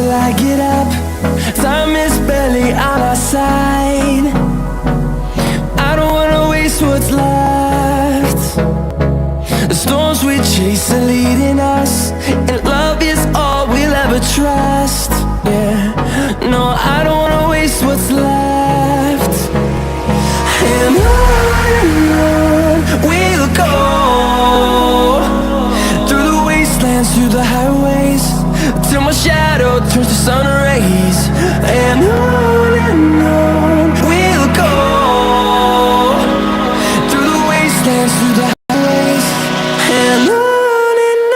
till I get up. Time is barely on our side. I don't wanna waste what's left. The storms we chase are leading us, and love is all we'll ever trust. Yeah, no, I don't wanna waste what's left. And on we'll go, through the wastelands, through the highways, till my shadow turns to sun rays. And on we'll go, through the wastelands, through the highways, and on we'll go.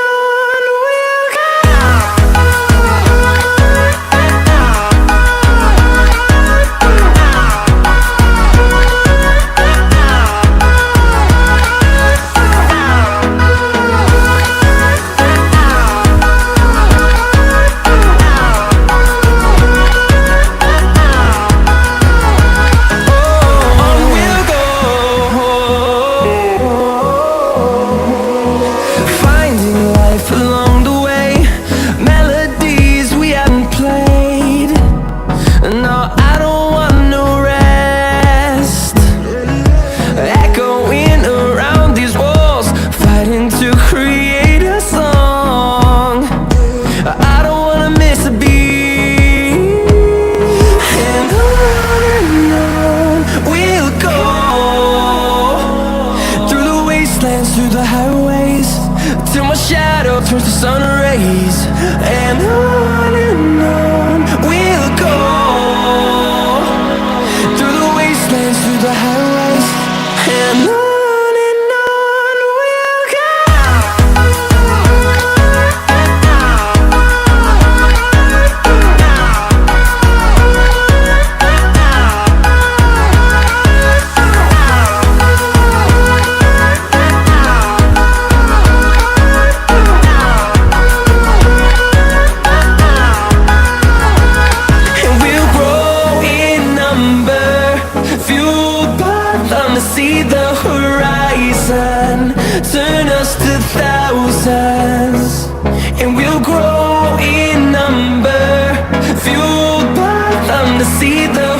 Through the highways, till my shadow turns to sun rays. And on we'll go, through the wastelands, through the highways, and on we'll go. See the horizon, turn us to thousands, and we'll grow in number, fueled by them to see the